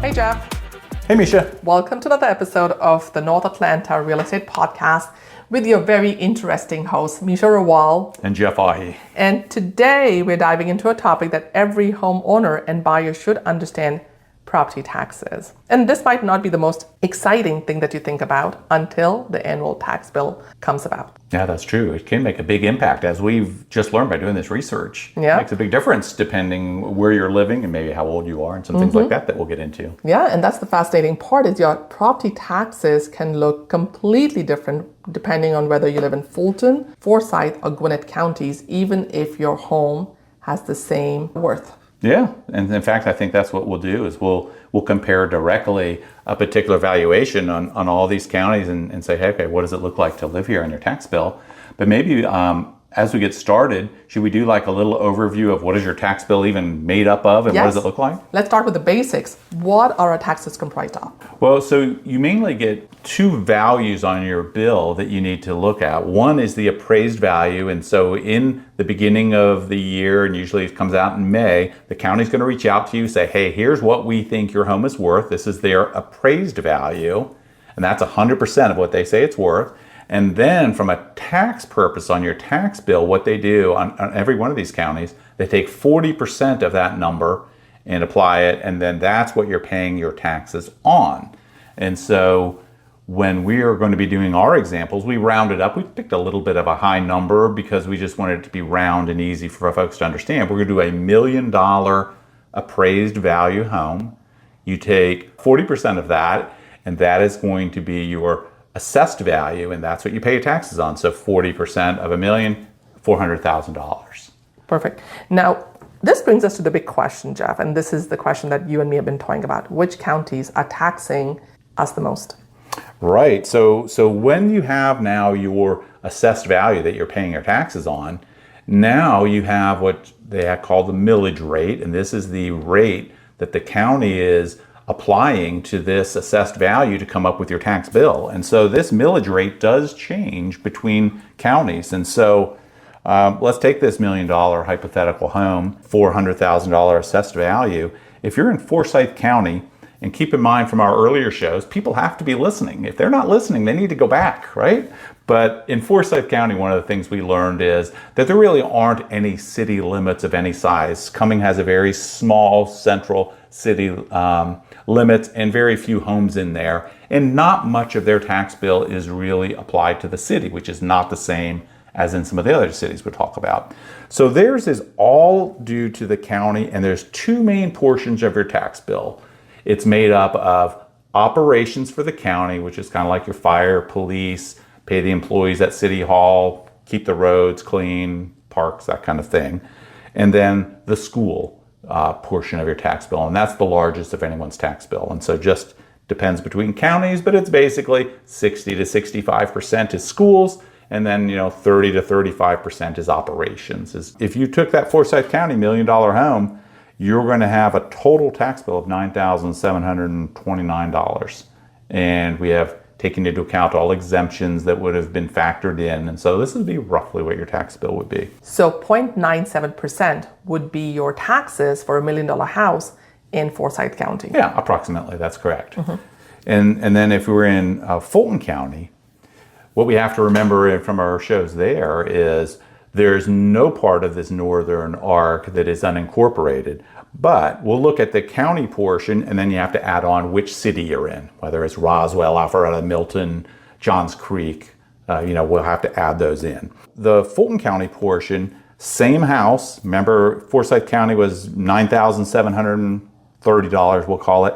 Hey, Jeff. Hey, Meesha. Welcome to another episode of the North Atlanta Real Estate Podcast with your very interesting hosts, Meesha Rawal And Jeff Aughey. And today we're diving into a topic that every homeowner and buyer should understand: property taxes. And this might not be the most exciting thing that you think about until the annual tax bill comes about. Yeah, that's true. It can make a big impact, as we've just learned by doing this research. Yeah. It makes a big difference depending where you're living and maybe how old you are and some things like that we'll get into. Yeah, and that's the fascinating part, is your property taxes can look completely different depending on whether you live in Fulton, Forsyth, or Gwinnett Counties, even if your home has the same worth. Yeah, and in fact, I think that's what we'll do is we'll compare directly a particular valuation on all these counties and say, hey, okay, what does it look like to live here on your tax bill? But maybe as we get started, should we do like a little overview of what is your tax bill even made up of and Yes. what does it look like? Let's start with the basics. What are our taxes comprised of? Well, so you mainly get two values on your bill that you need to look at. One is the appraised value. And so in the beginning of the year, and usually it comes out in May, the county's going to reach out to you, say, hey, here's what we think your home is worth. This is their appraised value. And that's 100% of what they say it's worth. And then from a tax purpose on your tax bill, what they do on every one of these counties, they take 40% of that number and apply it. And then that's what you're paying your taxes on. And so when we are going to be doing our examples, we rounded up. We picked a little bit of a high number because we just wanted it to be round and easy for folks to understand. We're going to do $1 million appraised value home. You take 40% of that, and that is going to be your assessed value, and that's what you pay your taxes on. So 40% of $1 million, $400,000. Perfect. Now, this brings us to the big question, Jeff, and this is the question that you and me have been toying about. Which counties are taxing us the most? Right. So when you have now your assessed value that you're paying your taxes on, now you have what they call the millage rate, and this is the rate that the county is applying to this assessed value to come up with your tax bill. And so this millage rate does change between counties. And so let's take this $1 million hypothetical home, $400,000 assessed value. If you're in Forsyth County, and keep in mind from our earlier shows, people have to be listening. If they're not listening, they need to go back, right? But in Forsyth County, one of the things we learned is that there really aren't any city limits of any size. Cumming has a very small central city limits and very few homes in there. And not much of their tax bill is really applied to the city, which is not the same as in some of the other cities we'll talk about. So theirs is all due to the county, and there's two main portions of your tax bill. It's made up of operations for the county, which is kind of like your fire, police, pay the employees at City Hall, keep the roads clean, parks, that kind of thing. And then the school portion of your tax bill, and that's the largest of anyone's tax bill. And so just depends between counties, but it's basically 60 to 65% is schools, and then 30 to 35% is operations. If you took that Forsyth County $1 million home, you're going to have a total tax bill of $9,729. And we have taken into account all exemptions that would have been factored in. And so this would be roughly what your tax bill would be. So 0.97% would be your taxes for $1 million house in Forsyth County. Yeah, approximately. That's correct. And then if we were in Fulton County, what we have to remember from our shows there is there's no part of this northern arc that is unincorporated, but we'll look at the county portion, and then you have to add on which city you're in, whether it's Roswell, Alpharetta, Milton, Johns Creek. We'll have to add those in. The Fulton County portion, same house. Remember, Forsyth County was $9,730, we'll call it.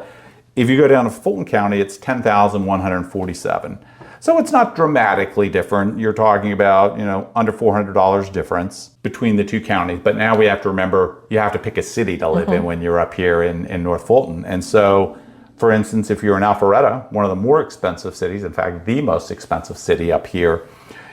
If you go down to Fulton County, it's $10,147. So it's not dramatically different. You're talking about, under $400 difference between the two counties. But now we have to remember, you have to pick a city to live in when you're up here in North Fulton. And so, for instance, if you're in Alpharetta, one of the more expensive cities, in fact, the most expensive city up here,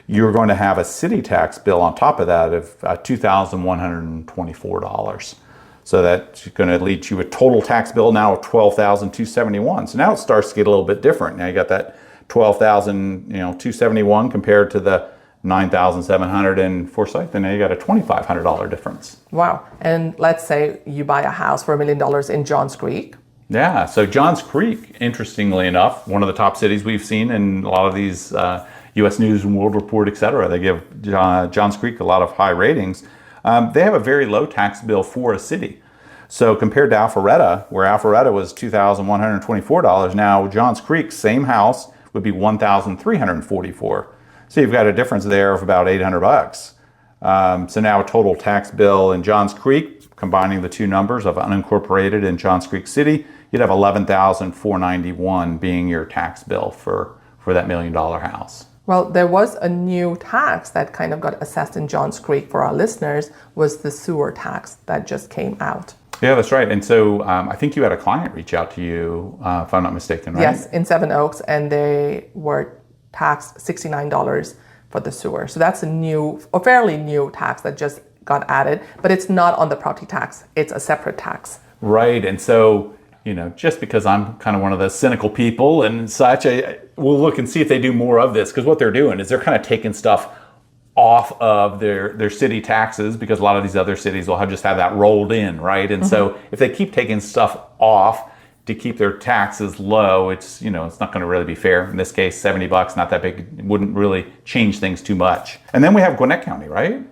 you're going to have a city tax bill on top of that of $2,124. So that's going to lead to a total tax bill now of $12,271. So now it starts to get a little bit different. Now you got that $12,271 compared to the $9,700 in Forsyth, and now you got a $2,500 difference. Wow. And let's say you buy a house for $1 million in Johns Creek. Yeah, so Johns Creek, interestingly enough, one of the top cities we've seen in a lot of these U.S. News and World Report, et cetera. They give Johns Creek a lot of high ratings. They have a very low tax bill for a city. So compared to Alpharetta, where Alpharetta was $2,124, now Johns Creek, same house, would be $1,344. So you've got a difference there of about $800. So now a total tax bill in Johns Creek, combining the two numbers of unincorporated and Johns Creek City, you'd have $11,491 being your tax bill for that $1 million house. Well, there was a new tax that kind of got assessed in Johns Creek for our listeners, was the sewer tax that just came out. Yeah, that's right. And so I think you had a client reach out to you, if I'm not mistaken, right? Yes, in Seven Oaks, and they were taxed $69 for the sewer. So that's a fairly new tax that just got added, but it's not on the property tax. It's a separate tax. Right. And so, just because I'm kind of one of the cynical people and such, we'll look and see if they do more of this, because what they're doing is they're kind of taking stuff off of their city taxes, because a lot of these other cities will just have that rolled in, right? And so if they keep taking stuff off to keep their taxes low, it's it's not going to really be fair. In this case, $70, not that big, it wouldn't really change things too much. And then we have Gwinnett County, right?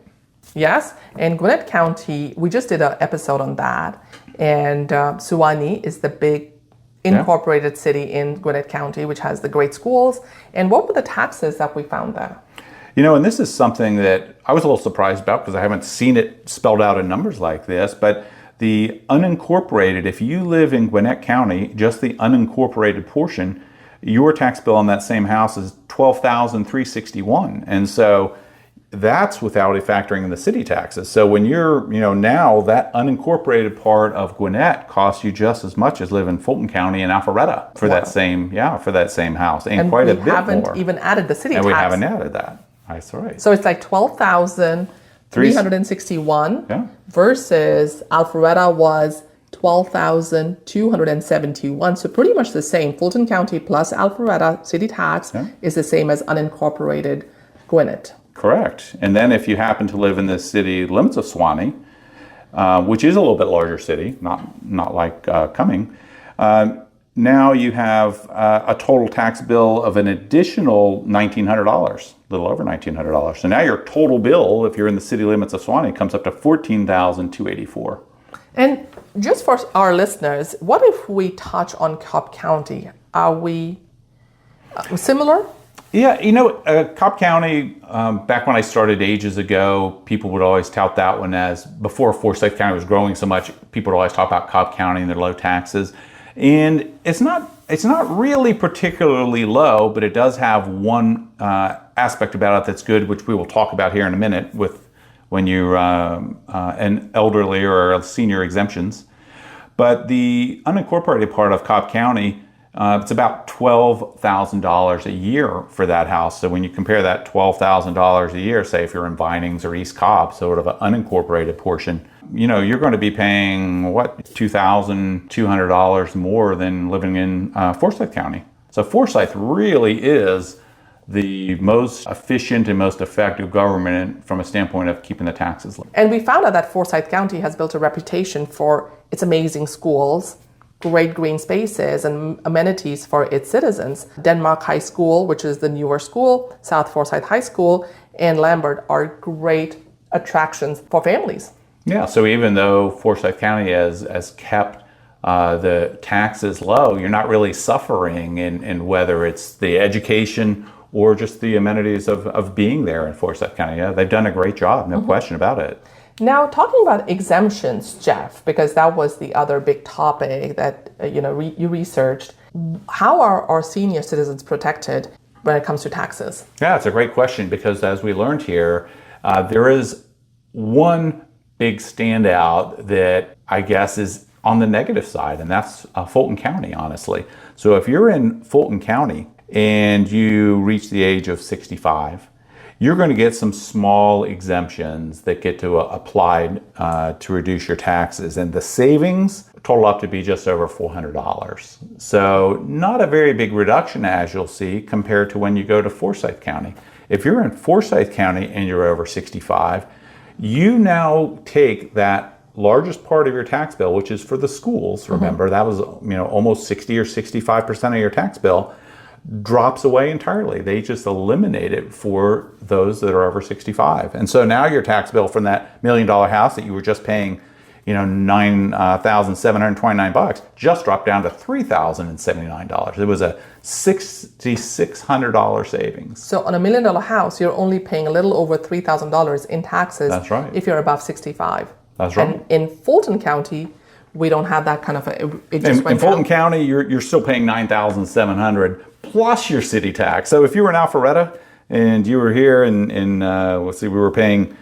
Yes, in Gwinnett County, we just did an episode on that, and Suwanee is the big incorporated city in Gwinnett County, which has the great schools. And what were the taxes that we found there? And this is something that I was a little surprised about, because I haven't seen it spelled out in numbers like this, but the unincorporated, if you live in Gwinnett County, just the unincorporated portion, your tax bill on that same house is $12,361. And so that's without factoring in the city taxes. So when you're, now that unincorporated part of Gwinnett costs you just as much as live in Fulton County and Alpharetta for that same house, and quite a bit more. And we haven't even added the city tax. And we haven't added that. That's right. So it's like $12,361 versus Alpharetta was $12,271. So pretty much the same. Fulton County plus Alpharetta city tax is the same as unincorporated Gwinnett. Correct. And then if you happen to live in the city limits of Suwanee, which is a little bit larger city, not like Cumming, now you have a total tax bill of an additional $1,900, a little over $1,900. So now your total bill, if you're in the city limits of Suwanee, comes up to $14,284. And just for our listeners, what if we touch on Cobb County? Are we similar? Yeah, Cobb County, back when I started ages ago, people would always tout that one as, before Forsyth County was growing so much, people would always talk about Cobb County and their low taxes. And it's not really particularly low, but it does have one aspect about it that's good, which we will talk about here in a minute, with when you're an elderly or a senior exemptions. But the unincorporated part of Cobb County, it's about $12,000 a year for that house. So when you compare that $12,000 a year, say if you're in Vinings or East Cobb, sort of an unincorporated portion, you're going to be paying, $2,200 more than living in Forsyth County. So Forsyth really is the most efficient and most effective government from a standpoint of keeping the taxes low. And we found out that Forsyth County has built a reputation for its amazing schools, great green spaces, and amenities for its citizens. Denmark High School, which is the newer school, South Forsyth High School, and Lambert are great attractions for families. Yeah, so even though Forsyth County has kept the taxes low, you're not really suffering in whether it's the education or just the amenities of being there in Forsyth County. Yeah, they've done a great job, no question about it. Now, talking about exemptions, Jeff, because that was the other big topic that you researched. How are our senior citizens protected when it comes to taxes? Yeah, it's a great question, because as we learned here, there is one big standout that I guess is on the negative side, and that's Fulton County, honestly. So if you're in Fulton County and you reach the age of 65, you're going to get some small exemptions that get to applied to reduce your taxes, and the savings total up to be just over $400. So not a very big reduction, as you'll see, compared to when you go to Forsyth County. If you're in Forsyth County and you're over 65, you now take that largest part of your tax bill, which is for the schools, remember, that was, almost 60 or 65% of your tax bill, drops away entirely. They just eliminate it for those that are over 65. And so now your tax bill from that $1 million house that you were just paying, $9,729 just dropped down to $3,079. It was a $6,600 savings. So on a $1 million house, you're only paying a little over $3,000 in taxes. That's right. If you're above 65. That's right. And in Fulton County, we don't have that kind of in Fulton County, you're still paying $9,700 plus your city tax. So if you were in Alpharetta and you were here and we were paying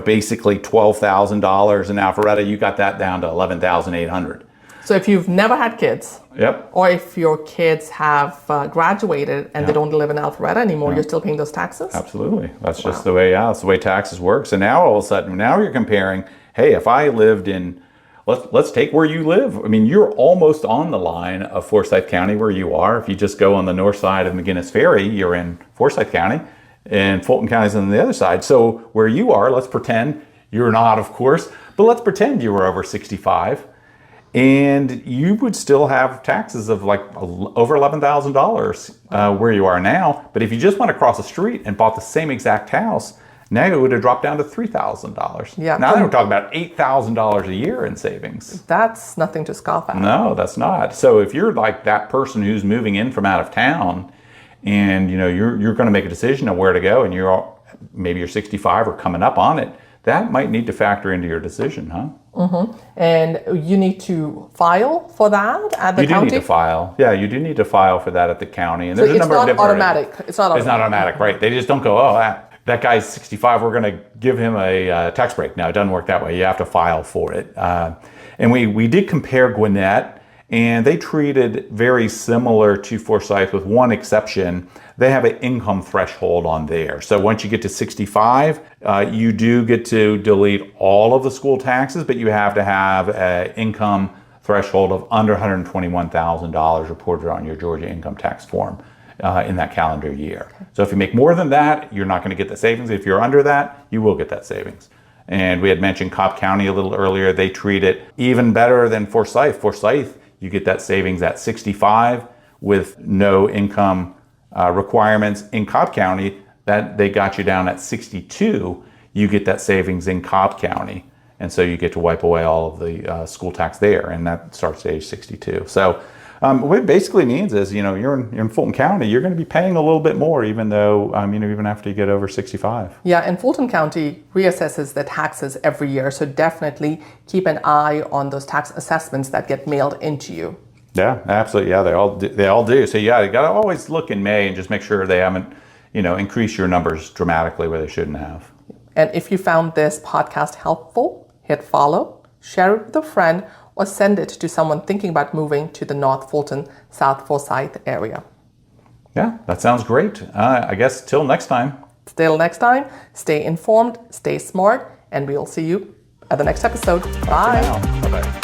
basically $12,000 in Alpharetta, you got that down to $11,800. So if you've never had kids, yep, or if your kids have graduated and they don't live in Alpharetta anymore, you're still paying those taxes? Absolutely. That's just the way that's the way taxes work. So now all of a sudden, now you're comparing, hey, if I lived in, let's take where you live. I mean, you're almost on the line of Forsyth County where you are. If you just go on the north side of McGinnis Ferry, you're in Forsyth County. And Fulton County's on the other side. So where you are, let's pretend you're not, of course, but let's pretend you were over 65 and you would still have taxes of like over $11,000 where you are now. But if you just went across the street and bought the same exact house, now it would have dropped down to $3,000. Yeah. Now we're talking about $8,000 a year in savings. That's nothing to scoff at. No, that's not. So if you're like that person who's moving in from out of town, and you're going to make a decision on where to go, and maybe you're 65 or coming up on it, that might need to factor into your decision, huh? Mm-hmm. And you need to file for that at the county? You do need to file. Yeah, you do need to file for that at the county. And so it's not automatic. It's not automatic, right? They just don't go, that guy's 65, we're going to give him a tax break. No, it doesn't work that way. You have to file for it. And we did compare Gwinnett, and they treated very similar to Forsyth with one exception. They have an income threshold on there. So once you get to 65, you do get to delete all of the school taxes, but you have to have an income threshold of under $121,000 reported on your Georgia income tax form in that calendar year. So if you make more than that, you're not going to get the savings. If you're under that, you will get that savings. And we had mentioned Cobb County a little earlier. They treat it even better than Forsyth. Forsyth, you get that savings at 65 with no income requirements. In Cobb County, that they got you down at 62. You get that savings in Cobb County, and so you get to wipe away all of the school tax there, and that starts at age 62. So what it basically means is, you're in Fulton County, you're going to be paying a little bit more, even though, even after you get over 65. Yeah, and Fulton County reassesses the taxes every year, so definitely keep an eye on those tax assessments that get mailed into you. Yeah, absolutely. Yeah, they all do. So yeah, you got to always look in May and just make sure they haven't, increased your numbers dramatically where they shouldn't have. And if you found this podcast helpful, hit follow, share it with a friend, or send it to someone thinking about moving to the North Fulton, South Forsyth area. Yeah, that sounds great. I guess till next time. Till next time, stay informed, stay smart, and we'll see you at the next episode. Bye. Bye-bye.